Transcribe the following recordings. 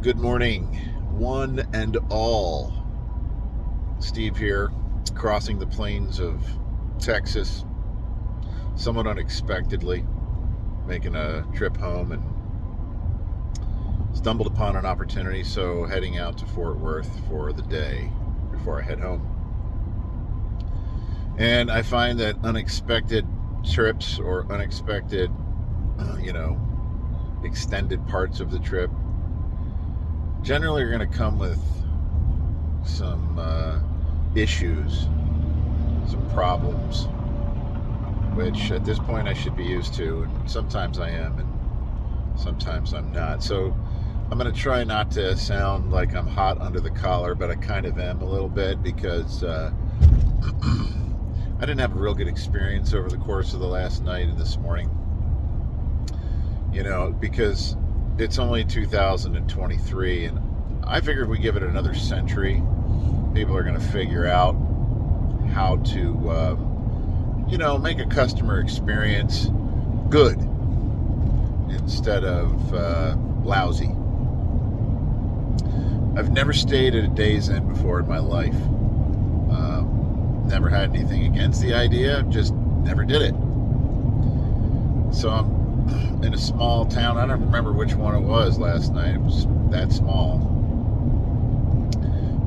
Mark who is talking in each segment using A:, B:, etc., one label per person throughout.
A: Good morning, one and all. Steve here, crossing the plains of Texas, somewhat unexpectedly, making a trip home and stumbled upon an opportunity, so heading out to Fort Worth for the day before I head home. And I find that unexpected trips or unexpected, extended parts of the trip generally are going to come with some issues, some problems, which at this point I should be used to, and sometimes I am, and sometimes I'm not. So I'm going to try not to sound like I'm hot under the collar, but I kind of am a little bit because I didn't have a real good experience over the course of the last night and this morning. Because it's only 2023, and I figure if we give it another century, people are going to figure out how to, make a customer experience good instead of lousy. I've never stayed at a Days Inn before in my life. Never had anything against the idea, just never did it. So I'm in a small town. I don't remember which one it was last night. It was that small.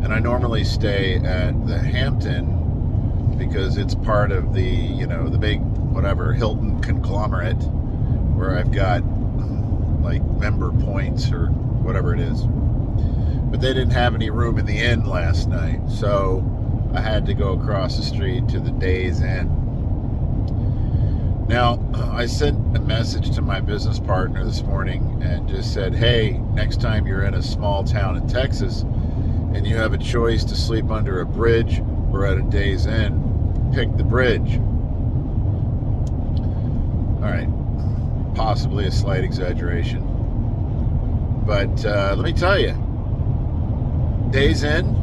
A: And I normally stay at the Hampton because it's part of the big Hilton conglomerate where I've got like member points or whatever it is. But they didn't have any room in the inn last night, so I had to go across the street to the Days Inn. Now, I sent a message to my business partner this morning and just said, hey, next time you're in a small town in Texas and you have a choice to sleep under a bridge or at a Days Inn, pick the bridge. All right, possibly a slight exaggeration. But let me tell you, Days Inn,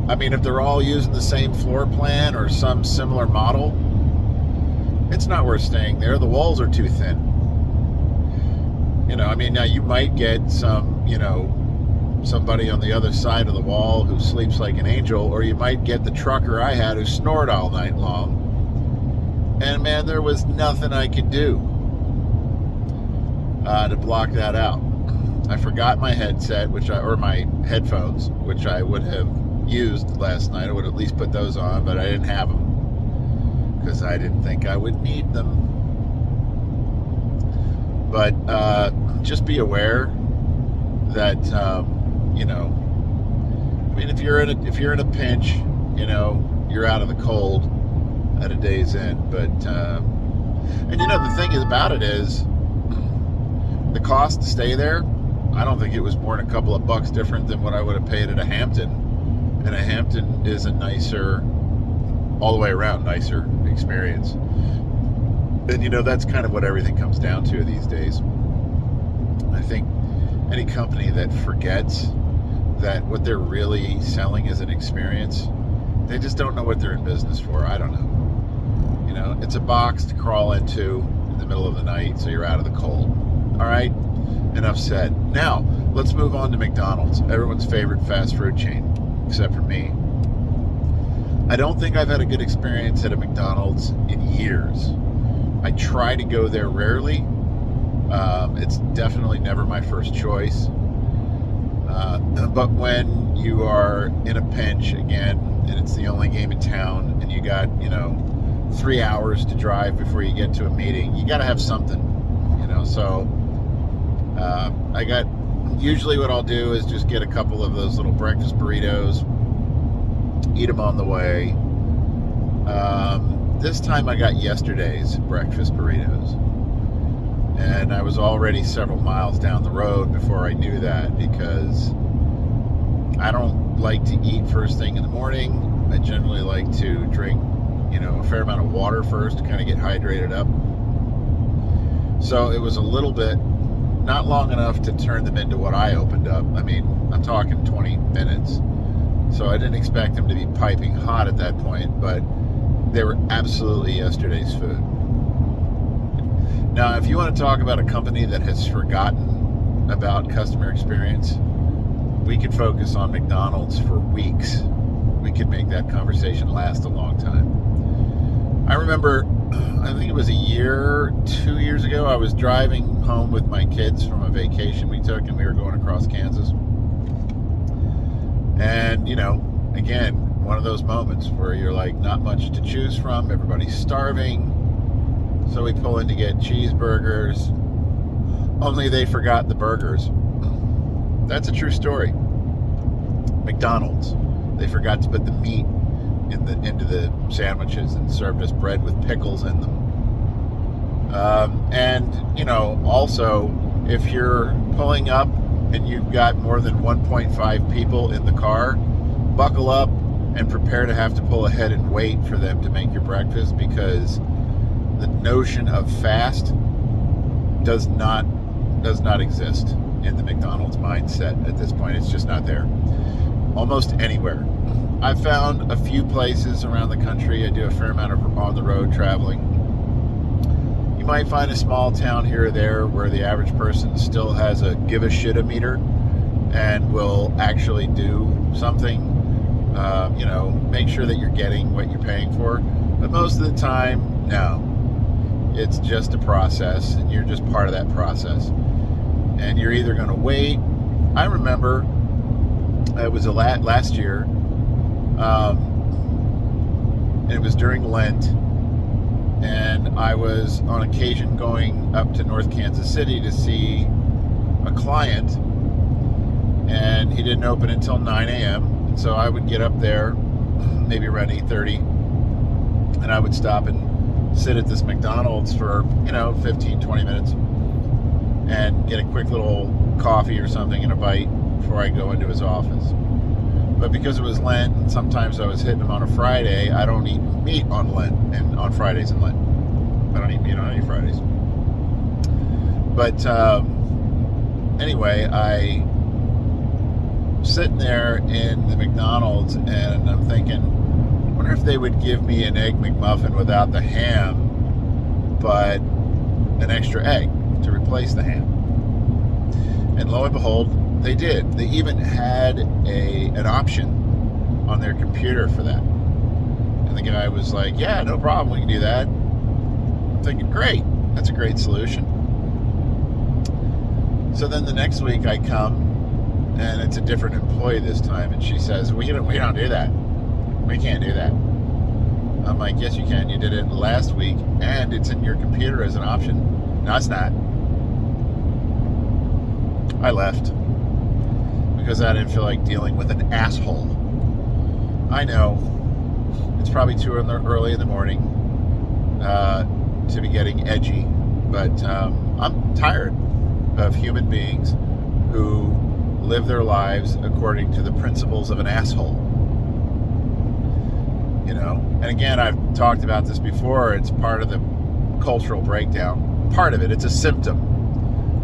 A: if they're all using the same floor plan or some similar model, it's not worth staying there. The walls are too thin. Now you might get somebody on the other side of the wall who sleeps like an angel, or you might get the trucker I had who snored all night long. And man, there was nothing I could do to block that out. I forgot my headset, or my headphones, which I would have used last night. I would at least put those on, but I didn't have them because I didn't think I would need them. But just be aware that if you're in a pinch, you're out of the cold at a Days Inn. But the thing about it is the cost to stay there. I don't think it was more than a couple of bucks different than what I would have paid at a Hampton. And a Hampton is a nicer, all the way around nicer experience. And that's kind of what everything comes down to these days. I think any company that forgets that what they're really selling is an experience, they just don't know what they're in business for. I don't know. It's a box to crawl into in the middle of the night so you're out of the cold. All right, enough said. Now, let's move on to McDonald's, everyone's favorite fast food chain, except for me. I don't think I've had a good experience at a McDonald's in years. I try to go there rarely. It's definitely never my first choice. But when you are in a pinch again, and it's the only game in town, and you got, 3 hours to drive before you get to a meeting, you got to have something, So usually what I'll do is just get a couple of those little breakfast burritos, eat them on the way. This time I got yesterday's breakfast burritos, and I was already several miles down the road before I knew that, because I don't like to eat first thing in the morning. I generally like to drink, a fair amount of water first to kind of get hydrated up. So it was a little bit, not long enough to turn them into what I opened up. I'm talking 20 minutes. So I didn't expect them to be piping hot at that point, but they were absolutely yesterday's food. Now, if you want to talk about a company that has forgotten about customer experience, we could focus on McDonald's for weeks. We could make that conversation last a long time. I remember, I think it was 2 years ago, I was driving home with my kids from a vacation we took, and we were going across Kansas. And, again, one of those moments where you're like, not much to choose from, everybody's starving, so we pull in to get cheeseburgers, only they forgot the burgers. That's a true story. McDonald's, they forgot to put the meat into the sandwiches and served us bread with pickles in them. And also, if you're pulling up and you've got more than 1.5 people in the car, buckle up and prepare to have to pull ahead and wait for them to make your breakfast, because the notion of fast does not exist in the McDonald's mindset at this point. It's just not there. Almost anywhere. I've found a few places around the country. I do a fair amount of on-the-road traveling. You might find a small town here or there where the average person still has a give-a-shit-a-meter and will actually do something, make sure that you're getting what you're paying for. But most of the time, no. It's just a process, and you're just part of that process. And you're either going to wait. I remember it was last year, and it was during Lent, and I was on occasion going up to North Kansas City to see a client, and he didn't open until 9 a.m., and so I would get up there maybe around 8:30, and I would stop and sit at this McDonald's for 15, 20 minutes and get a quick little coffee or something and a bite before I go into his office. But because it was Lent, and sometimes I was hitting him on a Friday, I don't eat meat on Lent and on Fridays in Lent. I don't eat meat on any Fridays. But anyway, I'm sitting there in the McDonald's, and I'm thinking, I wonder if they would give me an Egg McMuffin without the ham, but an extra egg to replace the ham. And lo and behold, they did. They even had an option on their computer for that. And the guy was like, yeah, no problem, we can do that. I'm thinking, great, that's a great solution. So then the next week I come, and it's a different employee this time, and she says, we don't do that. We can't do that. I'm like, yes, you can. You did it last week, and it's in your computer as an option. No, it's not. I left because I didn't feel like dealing with an asshole. I know it's probably too early in the morning to be getting edgy, but I'm tired of human beings who live their lives according to the principles of an asshole. And again, I've talked about this before. It's part of the cultural breakdown. Part of it. It's a symptom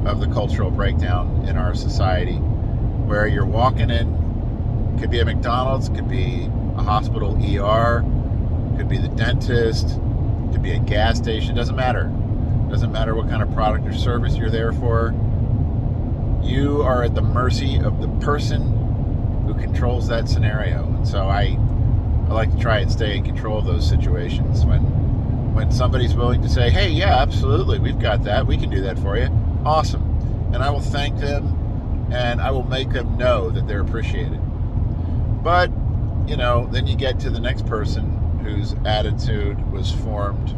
A: of the cultural breakdown in our society, where you're walking in, could be a McDonald's, could be a hospital ER, could be the dentist, could be a gas station, doesn't matter. Doesn't matter what kind of product or service you're there for. You are at the mercy of the person who controls that scenario. And so I like to try and stay in control of those situations. When somebody's willing to say, hey, yeah, absolutely, we've got that, we can do that for you, awesome. And I will thank them, and I will make them know that they're appreciated. But, then you get to the next person whose attitude was formed,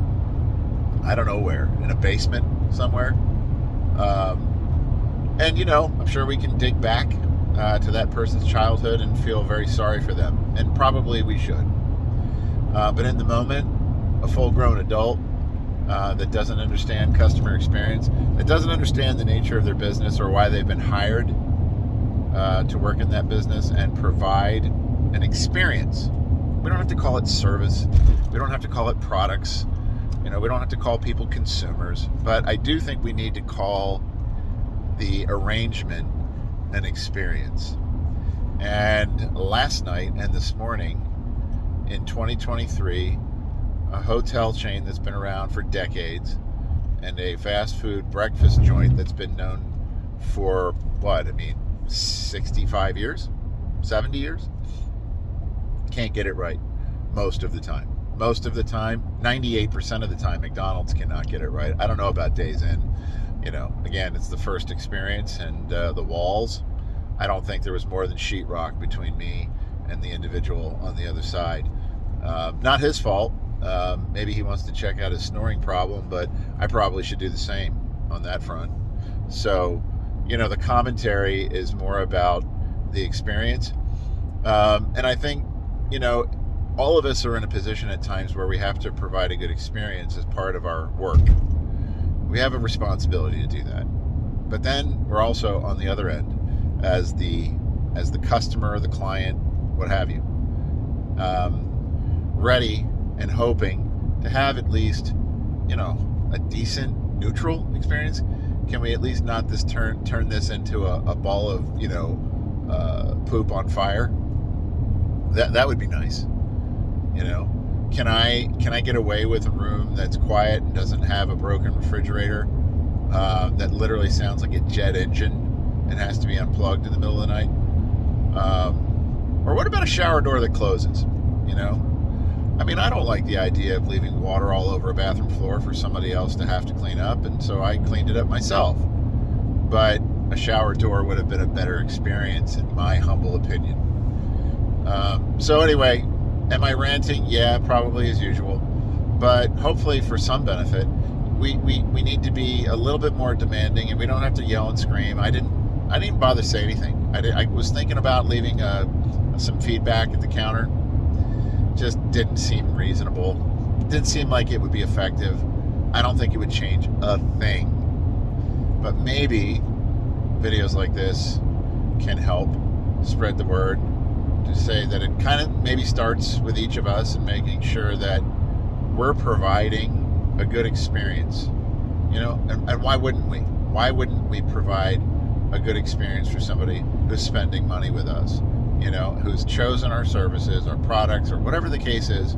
A: I don't know where, in a basement somewhere. And, I'm sure we can dig back to that person's childhood and feel very sorry for them. And probably we should. But in the moment, a full-grown adult that doesn't understand customer experience, that doesn't understand the nature of their business or why they've been hired to work in that business and provide an experience. We don't have to call it service. We don't have to call it products. We don't have to call people consumers. But I do think we need to call the arrangement an experience. And last night and this morning in 2023, a hotel chain that's been around for decades and a fast food breakfast joint that's been known for what? I mean, 65 years, 70 years. Can't get it right most of the time. Most of the time, 98% of the time, McDonald's cannot get it right. I don't know about Days Inn. Again, it's the first experience, and the walls, I don't think there was more than sheetrock between me and the individual on the other side. Not his fault. Maybe he wants to check out his snoring problem, but I probably should do the same on that front. So, the commentary is more about the experience. And I think, all of us are in a position at times where we have to provide a good experience as part of our work. We have a responsibility to do that. But then we're also on the other end as the customer, the client, what have you, ready and hoping to have at least, a decent neutral experience. Can we at least not turn this into a ball of, poop on fire? That would be nice. Can I get away with a room that's quiet and doesn't have a broken refrigerator that literally sounds like a jet engine and has to be unplugged in the middle of the night? Or what about a shower door that closes? I don't like the idea of leaving water all over a bathroom floor for somebody else to have to clean up, and so I cleaned it up myself. But a shower door would have been a better experience, in my humble opinion. So anyway, am I ranting? Yeah, probably as usual. But hopefully for some benefit, we need to be a little bit more demanding, and we don't have to yell and scream. I didn't even bother to say anything. I was thinking about leaving some feedback at the counter. Just didn't seem reasonable. Didn't seem like it would be effective. I don't think it would change a thing. But maybe videos like this can help spread the word, to say that it kind of maybe starts with each of us and making sure that we're providing a good experience. And why wouldn't we? Why wouldn't we provide a good experience for somebody who's spending money with us, who's chosen our services, our products, or whatever the case is,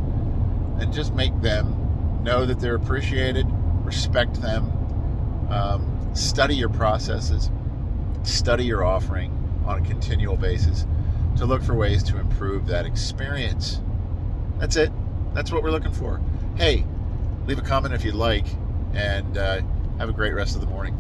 A: and just make them know that they're appreciated, respect them, study your processes, study your offering on a continual basis to look for ways to improve that experience. That's it. That's what we're looking for. Hey, leave a comment if you'd like, and have a great rest of the morning.